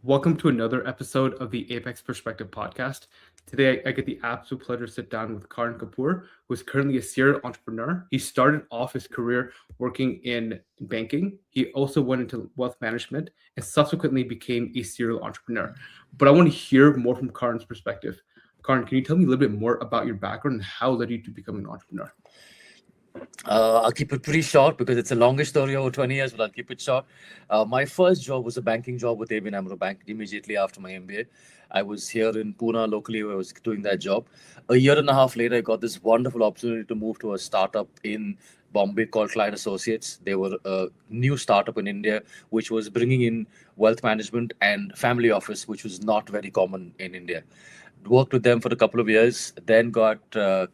Welcome to another episode of the Apex Perspective podcast. Today, I get the absolute pleasure to sit down with Karan Kapoor, who is currently a serial entrepreneur. He started off his career working in banking. He also went into wealth management and subsequently became a serial entrepreneur. But I want to hear more from Karan's perspective. Karan, can you tell me a little bit more about your background and how led you to becoming an entrepreneur? I'll keep it pretty short because it's a longish story over 20 years, but I'll keep it short. My first job was a banking job with ABN AMRO Bank immediately after my MBA. I was here in Pune locally where I was doing that job. A year and a half later, I got this wonderful opportunity to move to a startup in Bombay called Client Associates. They were a new startup in India, which was bringing in wealth management and family office, which was not very common in India. Worked with them for a couple of years, then got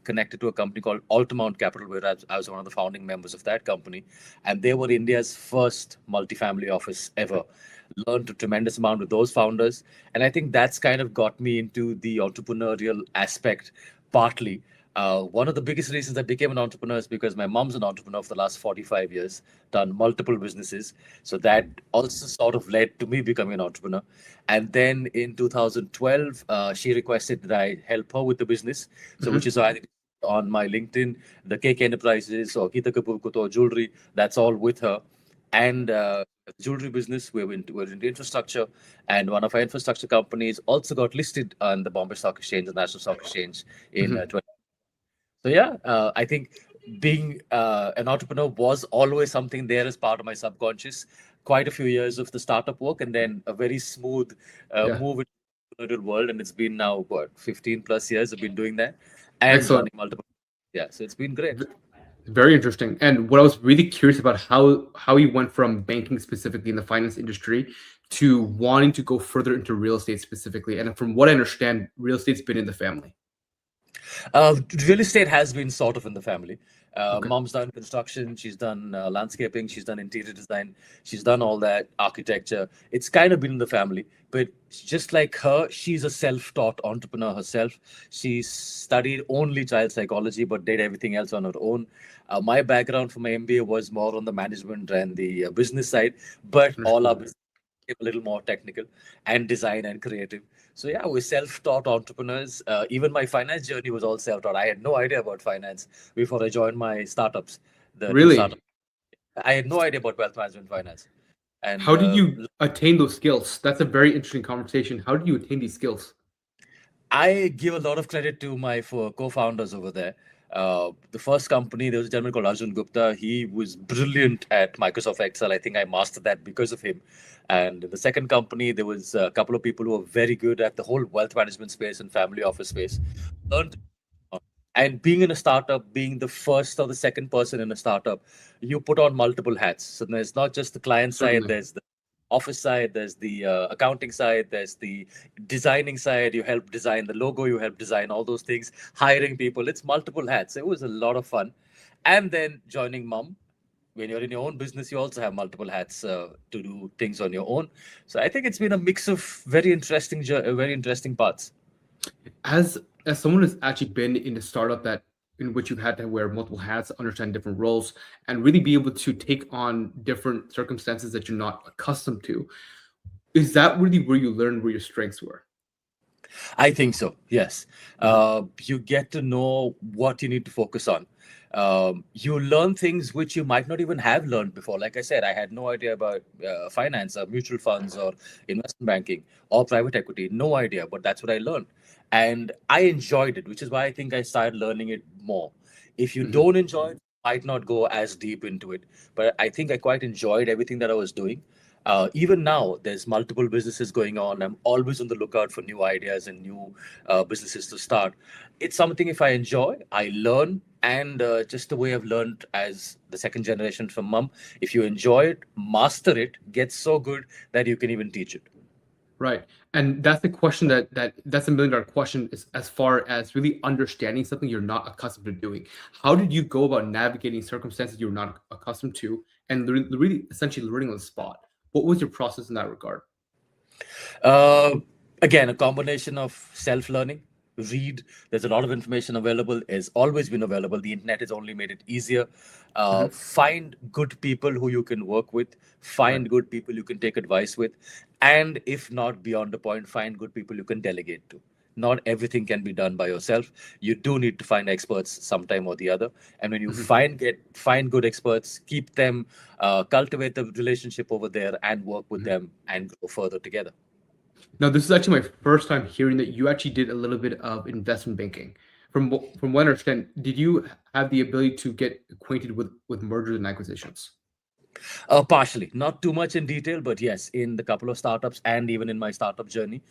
connected to a company called Altamount Capital, where I was one of the founding members of that company. And they were India's first multifamily office ever. Learned a tremendous amount with those founders. And I think that's kind of got me into the entrepreneurial aspect partly. One of the biggest reasons I became an entrepreneur is because my mom's an entrepreneur for the last 45 years, done multiple businesses. So that also sort of led to me becoming an entrepreneur. And then in 2012, she requested that I help her with the business. So, which is why I think on my LinkedIn, the KK Enterprises or Kita Kapoor Koto Jewelry, that's all with her. And jewelry business, we're into infrastructure. And one of our infrastructure companies also got listed on the Bombay Stock Exchange, the National Stock Exchange in 20. So yeah, I think being an entrepreneur was always something there as part of my subconscious. Quite a few years of the startup work, and then a very smooth Yeah, move into the entrepreneurial world. And it's been now what 15 plus years I've been doing that and excellent. running multiple. Yeah, so it's been great. Very interesting. And what I was really curious about how you went from banking specifically in the finance industry to wanting to go further into real estate specifically. And from what I understand, real estate's been in the family. Real estate has been sort of in the family. Okay. Mom's done construction, she's done landscaping, she's done interior design, she's done all that architecture. It's kind of been in the family. But just like her, she's a self taught entrepreneur herself. She studied only child psychology, but did everything else on her own. My background for my MBA was more on the management and the business side, but all our Understood. business a little more technical and design and creative. So yeah, we're self-taught entrepreneurs. Even my finance journey was all self-taught. I had no idea about finance before I joined my startups, the two Really? startups. I had no idea about wealth management finance. And How did you attain those skills? That's a very interesting conversation. How did you attain these skills? I give a lot of credit to my co-founders over there. The first company, there was a gentleman called Arjun Gupta. He was brilliant at Microsoft Excel. I think I mastered that because of him. And the second company, there was a couple of people who were very good at the whole wealth management space and family office space. Learned and being in a startup, being the first or the second person in a startup, you put on multiple hats. So there's not just the client side, Certainly. there's the office side, there's the accounting side, there's the designing side. You help design the logo, you help design all those things, hiring people. It's multiple hats. It was a lot of fun. And then joining mom. When you're in your own business, you also have multiple hats to do things on your own. So I think it's been a mix of very interesting parts. As someone who's actually been in a startup that in which you've had to wear multiple hats, understand different roles, and really be able to take on different circumstances that you're not accustomed to, is that really where you learn where your strengths were? I think so. Yes. Mhm. You get to know what you need to focus on. You learn things which you might not even have learned before. Like I said, I had no idea about finance or mutual funds or investment banking or private equity. No idea, but that's what I learned. And I enjoyed it, which is why I think I started learning it more. If you Mhm. don't enjoy it, might not go as deep into it. But I think I quite enjoyed everything that I was doing. Even now, there's multiple businesses going on. I'm always on the lookout for new ideas and new businesses to start. It's something if I enjoy, I learn, and just the way I've learned as the second generation from mom. If you enjoy it, master it, get so good that you can even teach it. Right. And that's the question that's a million-dollar question is as far as really understanding something you're not accustomed to doing. How did you go about navigating circumstances you're not accustomed to and really essentially learning on the spot? What was your process in that regard? Uh, Again, a combination of self-learning, read. There's a lot of information available. Has always been available. The internet has only made it easier. Mhm. Find good people who you can work with. Right. Find good people you can take advice with, And if not beyond the point, find good people you can delegate to. Not everything can be done by yourself. You do need to find experts sometime or the other. And when you Mhm. find good experts, keep them, cultivate the relationship over there, and work with Mhm. them and grow further together. Now, this is actually my first time hearing that you actually did a little bit of investment banking. From what I understand, did you have the ability to get acquainted with mergers and acquisitions? Partially, not too much in detail, but yes, in the couple of startups and even in my startup journey,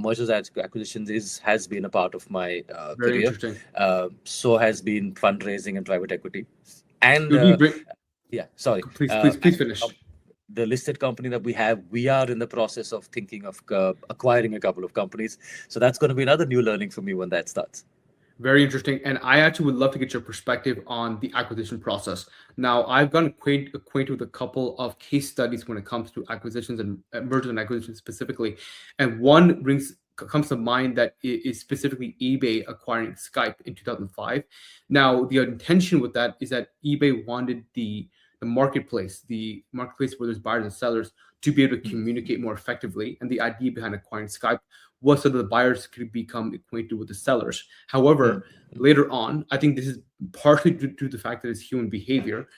mergers and acquisitions has been a part of my Very career. interesting. So has been fundraising and private equity. It And would be great. yeah, sorry. Please finish. The listed company that we have, we are in the process of thinking of acquiring a couple of companies. So that's going to be another new learning for me when that starts. Very interesting. And I actually would love to get your perspective on the acquisition process. Now, I've gotten acquainted with a couple of case studies when it comes to acquisitions and mergers and acquisitions specifically. And one comes to mind that is specifically eBay acquiring Skype in 2005. Now, the intention with that is that eBay wanted the marketplace where there's buyers and sellers to be able to Mm, communicate more effectively. And the idea behind acquiring Skype was so that the buyers could become acquainted with the sellers. mm, However, later on, I think this is partially due to the fact that it's human behavior.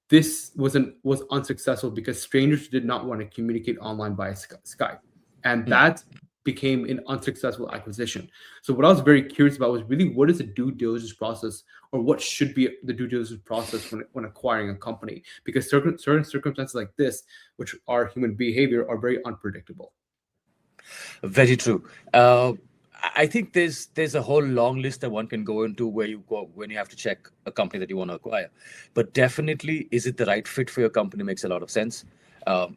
This was unsuccessful because strangers did not want to communicate online via Skype, and mm. that became an unsuccessful acquisition. So what I was very curious about was really what is the due diligence process, or what should be the due diligence process when acquiring a company, because certain circumstances like this, which are human behavior, are very unpredictable. Very true. I think there's a whole long list that one can go into where you go when you have to check a company that you want to acquire. But definitely, is it the right fit for your company makes a lot of sense.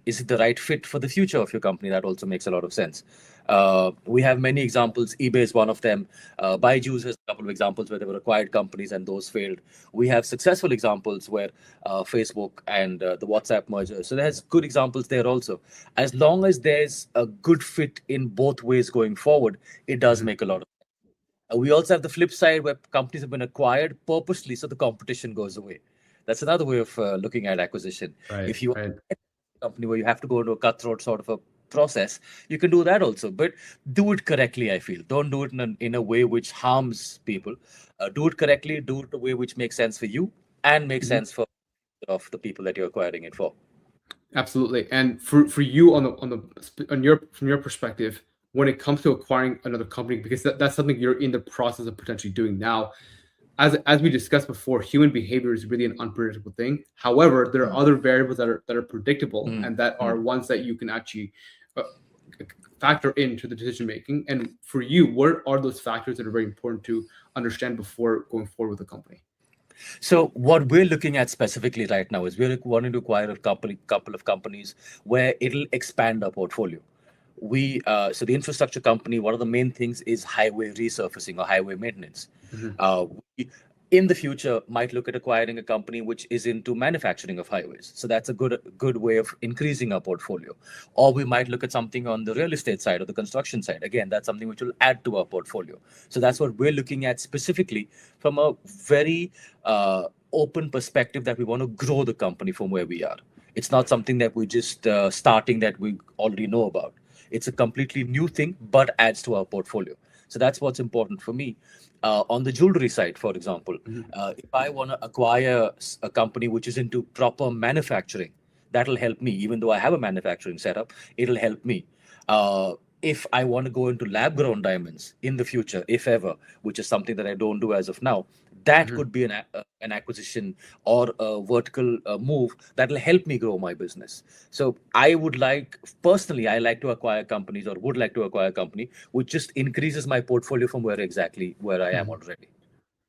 Is it the right fit for the future of your company? That also makes a lot of sense. We have many examples. eBay is one of them. Byju's has a couple of examples where they were acquired companies and those failed. We have successful examples where Facebook and the WhatsApp merger. So there's good examples there also. As long as there's a good fit in both ways going forward, it does Mhm. make a lot of. We also have the flip side where companies have been acquired purposely so the competition goes away. That's another way of looking at acquisition. Right, If you right. company where you have to go into a cutthroat sort of a process, you can do that also, but do it correctly. I feel don't do it in a way which harms people. Do it correctly, do it the way which makes sense for you and makes Mhm. sense for of the people that you're acquiring it for. Absolutely. And for you on your from your perspective, when it comes to acquiring another company, because that's something you're in the process of potentially doing now, as we discussed before, human behavior is really an unpredictable thing. However, there are Mm, other variables that are predictable mm, and that are mm. ones that you can actually uh, factor into the decision making. And for you, what are those factors that are very important to understand before going forward with the company? So what we're looking at specifically right now is we're wanting to acquire a couple of companies where it'll expand our portfolio. So the infrastructure company, one of the main things is highway resurfacing or highway maintenance. Mhm. We, in the future, might look at acquiring a company which is into manufacturing of highways. So that's a good way of increasing our portfolio. Or we might look at something on the real estate side or the construction side. Again, that's something which will add to our portfolio. So that's what we're looking at specifically from a very open perspective that we want to grow the company from where we are. It's not something that we just starting that we already know about. It's a completely new thing, but adds to our portfolio. So that's what's important for me. On the jewelry side, for example, Mhm. if I want to acquire a company which is into proper manufacturing, that'll help me. Even though I have a manufacturing setup, it'll help me. If I want to go into lab grown diamonds in the future, if ever, which is something that I don't do as of now, that Mhm. could be an acquisition or a vertical move that will help me grow my business. So I like to acquire companies or would like to acquire a company which just increases my portfolio from where I am Mhm. already.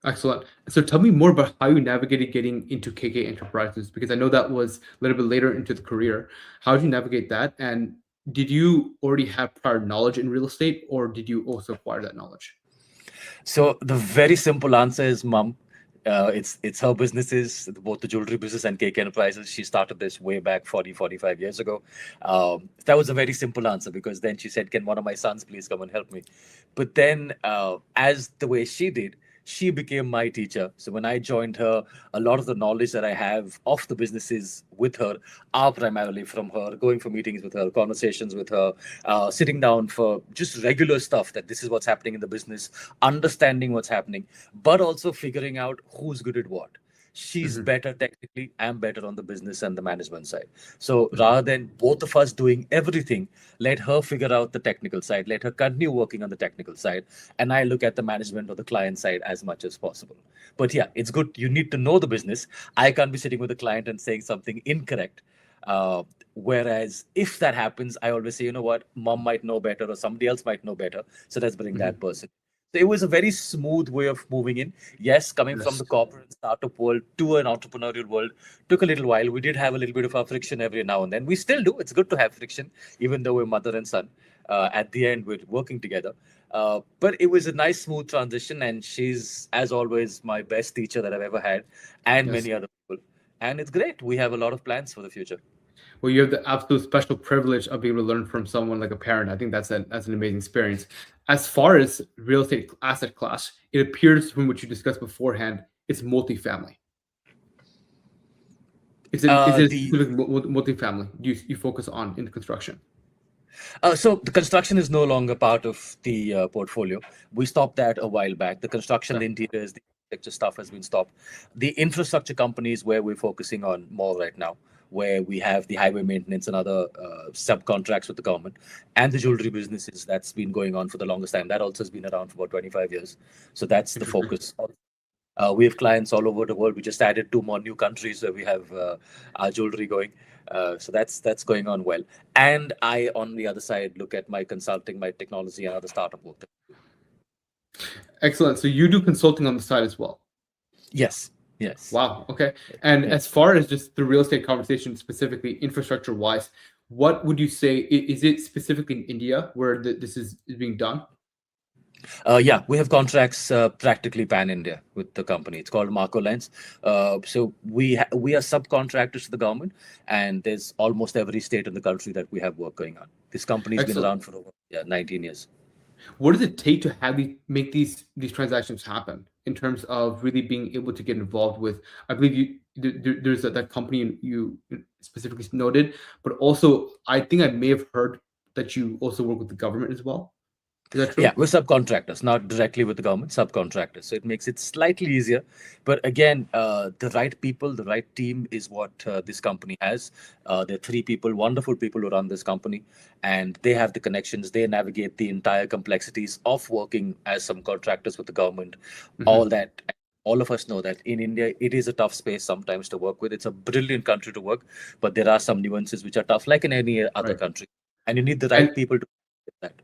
Excellent. So tell me more about how you navigated getting into KK Enterprises, because I know that was a little bit later into the career. How did you navigate that? And did you already have prior knowledge in real estate, or did you also acquire that knowledge? So the very simple answer is mom. It's her businesses, both the jewelry business and Cake Enterprises. She started this way back 45 years ago. That was a very simple answer because then she said, can one of my sons please come and help me? But then, as the way she did, she became my teacher. So when I joined her, a lot of the knowledge that I have of the businesses with her are primarily from her, going for meetings with her, conversations with her, sitting down for just regular stuff, that this is what's happening in the business, understanding what's happening, but also figuring out who's good at what. She's Hmm. better technically, I'm better on the business and the management side. So rather than both of us doing everything, let her figure out the technical side, let her continue working on the technical side, and I look at the management or the client side as much as possible. But yeah, it's good. You need to know the business. I can't be sitting with a client and saying something incorrect. Whereas if that happens, I always say, you know what, mom might know better or somebody else might know better. So let's bring that Hmm. person. So it was a very smooth way of moving in. Yes, coming from Yes. the corporate startup world to an entrepreneurial world took a little while. We did have a little bit of a friction every now and then. We still do. It's good to have friction, even though we're mother and son. At the end, we're working together. But it was a nice, smooth transition. And she's, as always, my best teacher that I've ever had, and Yes. many other people. And it's great. We have a lot of plans for the future. Well, you have the absolute special privilege of being able to learn from someone like a parent. I think that's an amazing experience. As far as real estate asset class, it appears from what you discussed beforehand, it's multifamily. Is it The specific multifamily you focus on in construction? So the construction is no longer part of the portfolio. We stopped that a while back. The construction, Okay. the interiors, the architecture stuff has been stopped. The infrastructure companies where we're focusing on more right now, where we have the highway maintenance and other subcontracts with the government, and the jewelry businesses that's been going on for the longest time. That also has been around for about 25 years. So that's the Interesting. focus. We have clients all over the world. We just added two more new countries where we have our jewelry going. So that's going on well. And I, on the other side, look at my consulting, my technology, and other startup work. Excellent. So you do consulting on the side as well. Yes, yes, Wow. Okay. And yeah. as far as just the real estate conversation, specifically infrastructure wise, what would you say? Is it specifically in India where this is being done? Yeah, we have contracts practically pan India with the company. It's called Marco Lens. So we are subcontractors to the government, and there's almost every state in the country that we have work going on. This company's been Excellent. around for over 19 years. What does it take to have make these transactions happen in terms of really being able to get involved with? I believe there's that company you specifically noted, but also I think I may have heard that you also work with the government as well. Is that Yeah, true? we're subcontractors, not directly with the government, subcontractors. So it makes it slightly easier. But again, the right people, the right team is what this company has. There are three people, wonderful people who run this company, and they have the connections. They navigate the entire complexities of working as some contractors with the government, all Hmm. that. All of us know that in India, it is a tough space sometimes to work with. It's a brilliant country to work, but there are some nuances which are tough, like in any other Right. country. And you need the right And people to do that.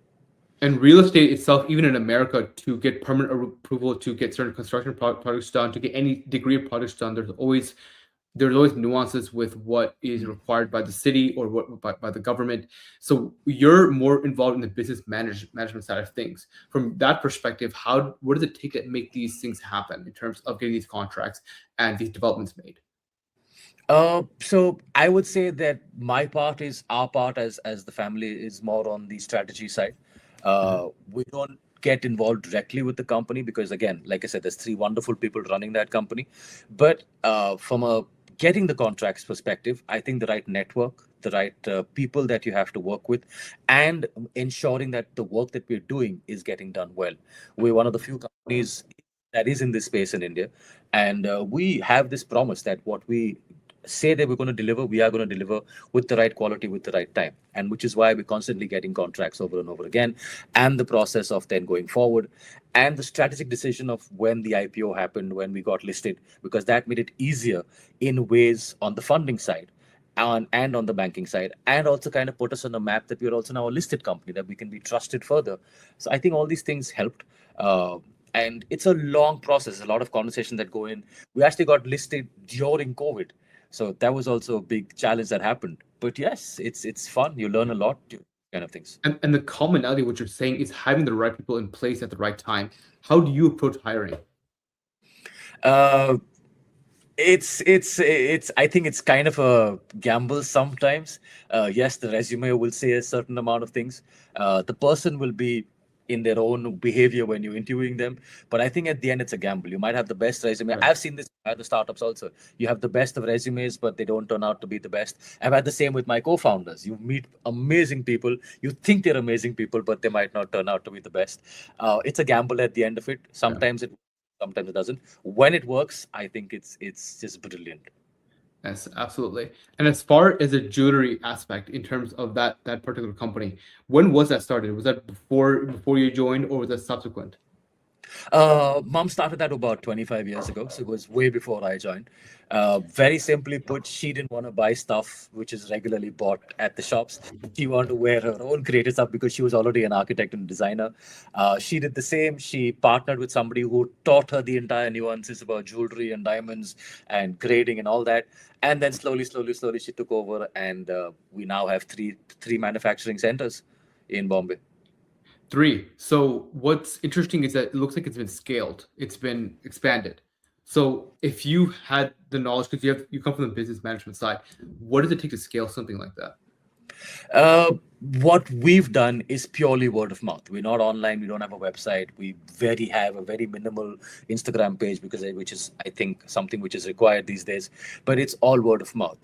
and real estate itself, even in America, to get permanent approval to get certain construction projects done, to get any degree of projects done, there's always nuances with what is required by the city or by the government. So you're more involved in the business management side of things. From that perspective, what does it take to make these things happen in terms of getting these contracts and these developments made? So I would say that my part is our part as the family is more on the strategy side. Mhm. We don't get involved directly with the company because again, like I said, there's three wonderful people running that company. But from a getting the contracts perspective, I think the right network, the right people that you have to work with, and ensuring that the work that we're doing is getting done well. We're one of the few companies that is in this space in India, and we have this promise that what we say that we're going to deliver, we are going to deliver with the right quality, with the right time. And which is why we're constantly getting contracts over and over again. And the process of then going forward and the strategic decision of when the IPO happened, when we got listed, because that made it easier in ways on the funding side. And on the banking side, and also kind of put us on a map that we're also now a listed company that we can be trusted further. So I think all these things helped. And it's a long process, a lot of conversation that go in. We actually got listed during COVID, so that was also a big challenge that happened. But yes, it's fun. You learn a lot, kind of things. And the commonality, what you're saying, is having the right people in place at the right time. How do you approach hiring? Uh, it's I think it's kind of a gamble sometimes. Yes, the resume will say a certain amount of things. The person will be in their own behavior when you're interviewing them. But I think at the end, it's a gamble. You might have the best resume. Right. I've seen this at the startups also. You have the best of resumes, but they don't turn out to be the best. I've had the same with my co-founders. You meet amazing people. You think they're amazing people, but they might not turn out to be the best. It's a gamble at the end of it. Yeah. Sometimes it doesn't. When it works, I think it's just brilliant. Yes, absolutely. And as far as the jewelry aspect in terms of that particular company, when was that started? Was that before you joined, or was that subsequent? Mom started that about 25 years ago, so it was way before I joined. Very simply put, she didn't want to buy stuff which is regularly bought at the shops. She wanted to wear her own creative stuff because she was already an architect and designer. She did the same. She partnered with somebody who taught her the entire nuances about jewelry and diamonds and grading and all that. And then slowly, she took over, and we now have three manufacturing centers in Bombay. 3. So what's interesting is that it looks like it's been scaled. It's been expanded. So if you had the knowledge, because you come from the business management side, what does it take to scale something like that? What we've done is purely word of mouth. We're not online. We don't have a website. We have a very minimal Instagram page which is I think something which is required these days. But it's all word of mouth.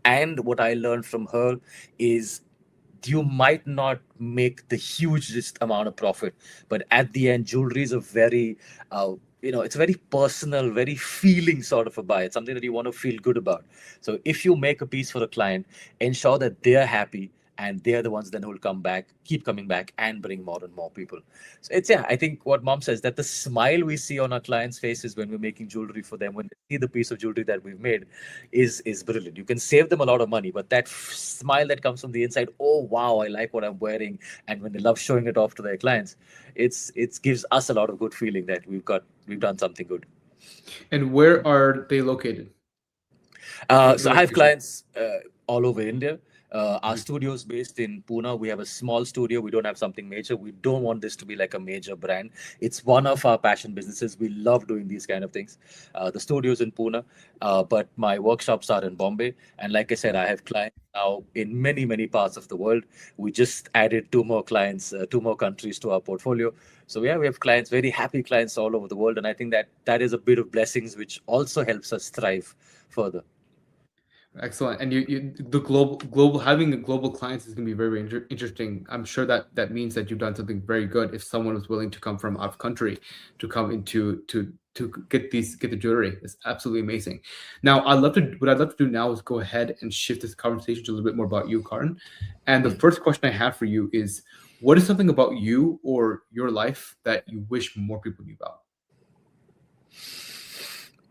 And what I learned from her is you might not make the hugest amount of profit, but at the end, jewelry is a very it's a very personal, very feeling sort of a buy. It's something that you want to feel good about. So if you make a piece for a client, ensure that they're happy, and they're the ones then who will come back, keep coming back, and bring more and more people. So I think what Mom says, that the smile we see on our clients' faces when we're making jewelry for them, when they see the piece of jewelry that we've made, is brilliant. You can save them a lot of money, but that smile that comes from the inside, oh wow, I like what I'm wearing, and when they love showing it off to their clients, it gives us a lot of good feeling that we've done something good. And where are they located? So I have clients all over India. Our studio is based in Pune. We have a small studio. We don't have something major. We don't want this to be like a major brand. It's one of our passion businesses. We love doing these kind of things. The studio is in Pune, but my workshops are in Bombay. And like I said, I have clients now in many, many parts of the world. We just added 2 more clients, 2 more countries to our portfolio. So yeah, we have clients, very happy clients all over the world. And I think that is a bit of blessings, which also helps us thrive further. Excellent. And the global having the global clients is going to be very, very interesting. I'm sure that means that you've done something very good if someone was willing to come from out of country to come into to get the jewelry. It's absolutely amazing. Now, what I'd love to do now is go ahead and shift this conversation to a little bit more about you, Karan. And the first question I have for you is, what is something about you or your life that you wish more people knew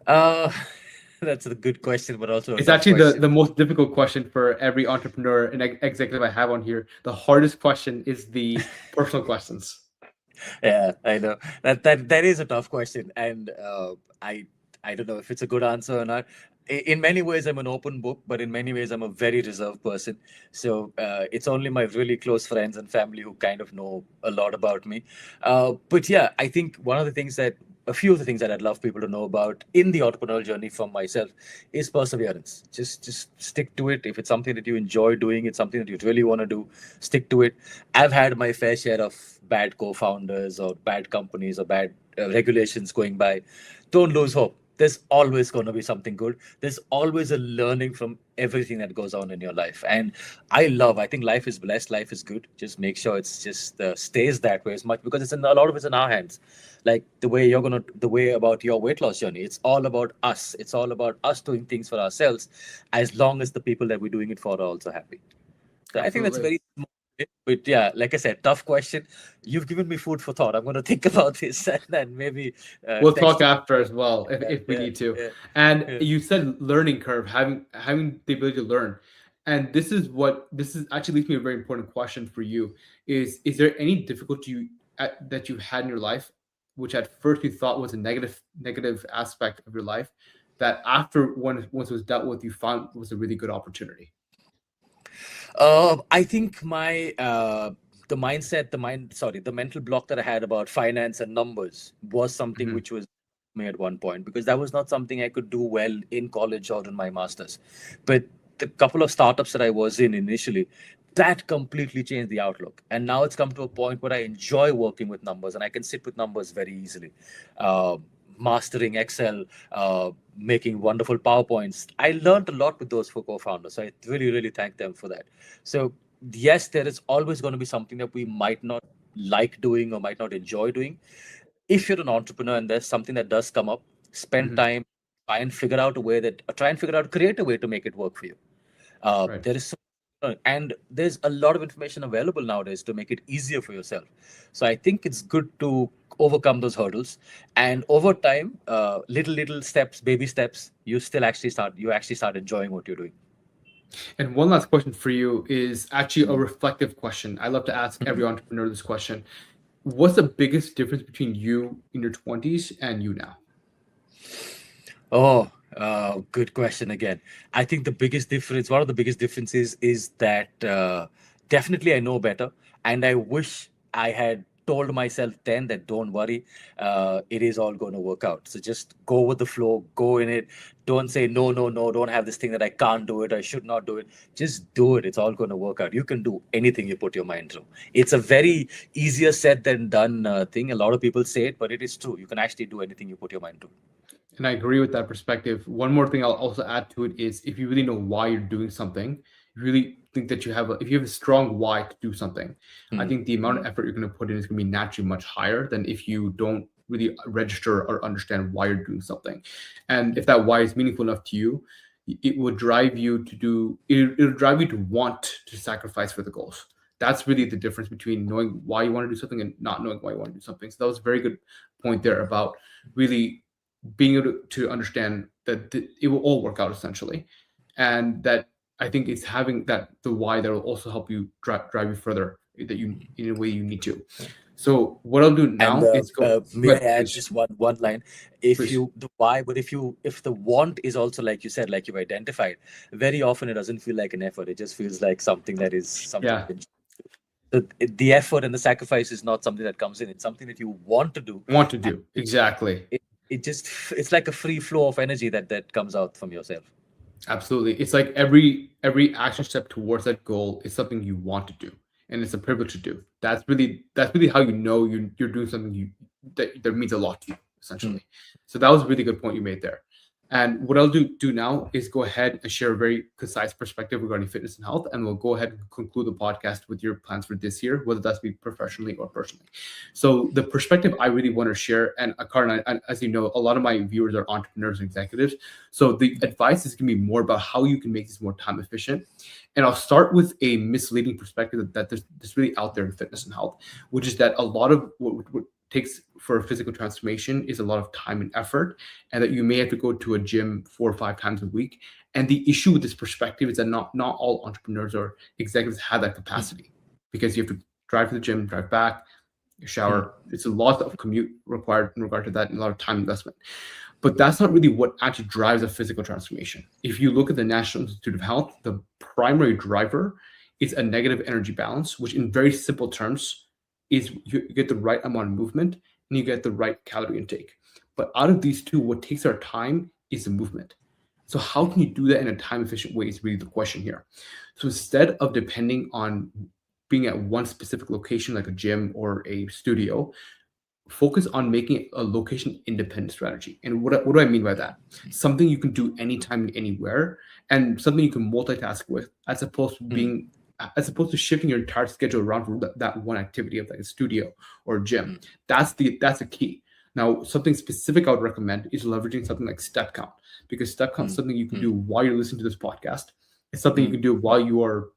about? That's a good question, but also it's actually the most difficult question for every entrepreneur and executive I have on here. The hardest question is the personal questions. Yeah, I know that is a tough question, and I don't know if it's a good answer or not. In many ways, I'm an open book, but in many ways, I'm a very reserved person. So it's only my really close friends and family who kind of know a lot about me. But yeah, I think a few of the things that I'd love people to know about in the entrepreneurial journey from myself is perseverance. Just stick to it. If it's something that you enjoy doing, it's something that you really want to do, stick to it. I've had my fair share of bad co-founders or bad companies or bad regulations going by. Don't lose hope. There's always going to be something good. There's always a learning from everything that goes on in your life. And I think life is blessed. Life is good. Just make sure it's just stays that way as much, because a lot of it's in our hands. Like the way about your weight loss journey, it's all about us. It's all about us doing things for ourselves, as long as the people that we're doing it for are also happy. So I think that's very small. But yeah, like I said, tough question. You've given me food for thought. I'm going to think about this, and then maybe we'll talk after as well if we need to. And you said learning curve, having the ability to learn. And this is actually leads me to a very important question for you. Is there any difficulty that you had in your life, which at first you thought was a negative aspect of your life, that after once it was dealt with, you found was a really good opportunity? I think the mental block that I had about finance and numbers was something which was me at one point, because that was not something I could do well in college or in my master's. But the couple of startups that I was in initially, That completely changed the outlook. And now it's come to a point where I enjoy working with numbers and I can sit with numbers very easily. Uh, Mastering Excel, making wonderful PowerPoints. I learned a lot with those four co-founders. So I really, really thank them for that. So yes, there is always going to be something that we might not like doing or might not enjoy doing. If you're an entrepreneur and there's something that does come up, spend Mhm. time, try and figure out, create a way to make it work for you. Right. There is and there's a lot of information available nowadays to make it easier for yourself. So I think it's good to overcome those hurdles, and over time, little steps, baby steps, you actually start enjoying what you're doing. And one last question for you is actually a reflective question. I love to ask every entrepreneur this question. What's the biggest difference between you in your 20s and you now? Oh, good question again. I think one of the biggest differences is that definitely I know better, and I wish I had told myself then that don't worry, it is all going to work out. So just go with the flow, go in it. Don't say no, no, no. Don't have this thing that I can't do it, I should not do it. Just do it. It's all going to work out. You can do anything you put your mind to. It's a very easier said than done thing. A lot of people say it, but it is true. You can actually do anything you put your mind to. And I agree with that perspective. One more thing I'll also add to it is if you really know why you're doing something, you really think that if you have a strong why to do something, I Mm. think the amount of effort you're going to put in is going to be naturally much higher than if you don't really register or understand why you're doing something. And if that why is meaningful enough to you, it will drive you to it'll drive you to want to sacrifice for the goals. That's really the difference between knowing why you want to do something and not knowing why you want to do something. So that was a very good point there about really being able to understand that it will all work out essentially, and that I think it's having that the why that will also help you drive you further that you in a way you need to. So what I'll do And now is go may I ahead, add please, just one line? If please. you the why, but if the want is also like you said, like you've identified, very often it doesn't feel like an effort. It just feels like something that is something. Yeah, The effort and the sacrifice is not something that comes in. It's something that you want to do, want to and do exactly. it just it's like a free flow of energy that comes out from yourself. Absolutely. It's like every action step towards that goal is something you want to do, and it's a privilege to do. That's really how you know you're doing something that means a lot to you, Mm. essentially. So that was a really good point you made there. And what I'll do now is go ahead and share a very concise perspective regarding fitness and health, and we'll go ahead and conclude the podcast with your plans for this year, whether that's be professionally or personally. So the perspective I really want to share, and Karan, as you know, a lot of my viewers are entrepreneurs and executives. So the advice is going to be more about how you can make this more time efficient. And I'll start with a misleading perspective that there's really out there in fitness and health, which is that a lot of what takes for physical transformation is a lot of time and effort, and that you may have to go to a gym 4 or 5 times a week. And the issue with this perspective is that not all entrepreneurs or executives have that Mm. capacity, because you have to drive to the gym, drive back, Mm. shower. It's a lot of commute required in regard to that, and a lot of time investment. But that's not really what actually drives a physical transformation. If you look at the National Institute of Health, the primary driver is a negative energy balance, which in very simple terms is you get the right amount of movement and you get the right calorie intake. But out of these two, what takes our time is the movement. So how can you do that in a time efficient way is really the question here. So instead of depending on being at one specific location like a gym or a studio, focus on making it a location independent strategy. And what do I mean by that? Something you can do anytime, anywhere, and something you can multitask with, Mm. as opposed to shifting your entire schedule around for that one activity of like a studio or a gym. Mm. That's a key. Now, something specific I would recommend is leveraging something like step count, because step count is Mm. something you can Mm. do while you're listening to this podcast. It's something you Mm. can do while you are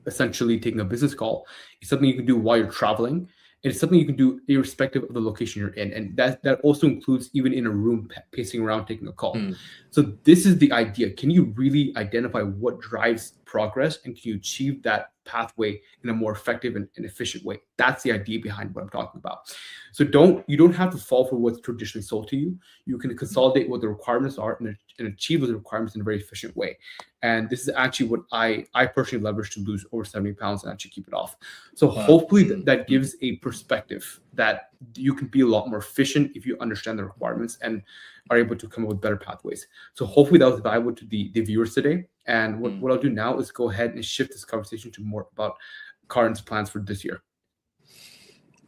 essentially taking a business call. It's something you can do while you're traveling. And it's something you can do irrespective of the location you're in. And that also includes even in a room pacing around taking a call. Mm. So this is the idea. Can you really identify what drives progress, and can you achieve that pathway in a more effective and efficient way? That's the idea behind what I'm talking about. So you don't have to fall for what's traditionally sold to you. You can consolidate what the requirements are and achieve those requirements in a very efficient way. And this is actually what I personally leverage to lose over 70 pounds and actually keep it off. So Wow. hopefully Mm. that Mm. gives a perspective that you can be a lot more efficient if you understand the requirements and are able to come up with better pathways. So hopefully that was valuable to the viewers today. And what I'll do now is go ahead and shift this conversation to more about Karan's plans for this year.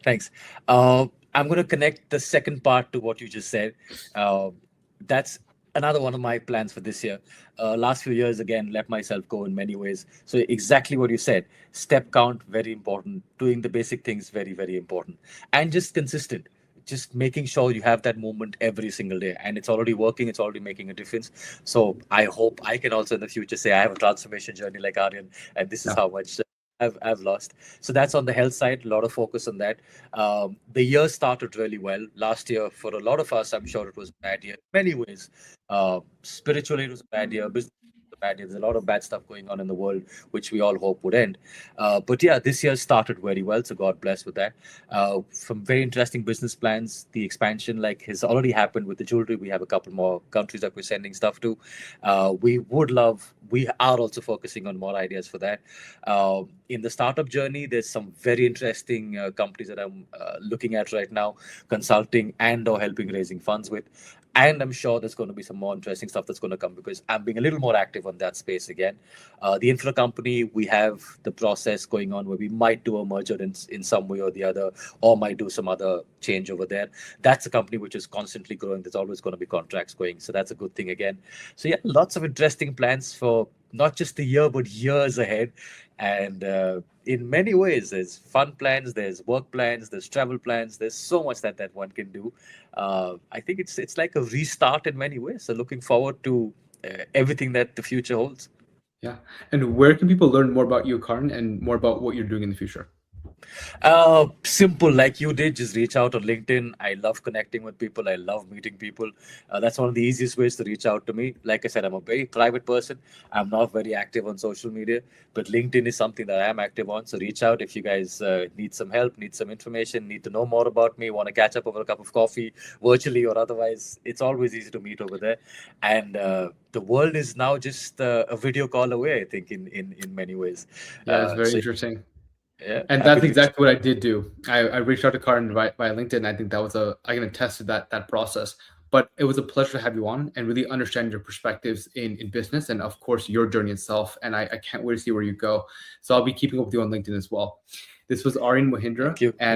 Thanks. I'm going to connect the second part to what you just said. Uh, that's another one of my plans for this year. Last few years, again, let myself go in many ways. So exactly what you said. Step count, very important. Doing the basic things, very, very important. And just consistent. Just making sure you have that movement every single day. And it's already working. It's already making a difference. So I hope I can also in the future say I have a transformation journey like Aryan. And this is Yeah. how much I've lost. So that's on the health side, a lot of focus on that. The year started really well. Last year, for a lot of us, I'm sure it was a bad year in many ways. Spiritually, it was a bad year. Business was a bad year. There's a lot of bad stuff going on in the world, which we all hope would end. But yeah, this year started very well. So God bless with that. Some very interesting business plans. The expansion, like, has already happened with the jewelry. We have a couple more countries that we're sending stuff to. We are also focusing on more ideas for that. In the startup journey, there's some very interesting companies that I'm looking at right now, consulting and or helping raising funds with. And I'm sure there's going to be some more interesting stuff that's going to come because I'm being a little more active on that space again. The infra company, we have the process going on where we might do a merger in some way or the other, or might do some other change over there. That's a company which is constantly growing. There's always going to be contracts going. So that's a good thing again. So yeah, lots of interesting plans for not just the year, but years ahead. And in many ways, there's fun plans, there's work plans, there's travel plans. There's so much that one can do. I think it's like a restart in many ways. So looking forward to everything that the future holds. Yeah. And where can people learn more about you, Karan, and more about what you're doing in the future? Simple, like you did, just reach out on LinkedIn. I love connecting with people. I love meeting people. That's one of the easiest ways to reach out to me. Like I said, I'm a very private person. I'm not very active on social media, but LinkedIn is something that I am active on. So reach out if you guys need some help, need some information, need to know more about me, want to catch up over a cup of coffee, virtually or otherwise. It's always easy to meet over there. And the world is now just a video call away, I think, in many ways. Yeah, it's very So interesting. yeah, And happy that's to. exactly what I did do. I reached out to Karan via LinkedIn. I think that was I can attest to that process. But it was a pleasure to have you on and really understand your perspectives in business and of course your journey itself. And I can't wait to see where you go. So I'll be keeping up with you on LinkedIn as well. This was Aryan Mohindra. Thank you. And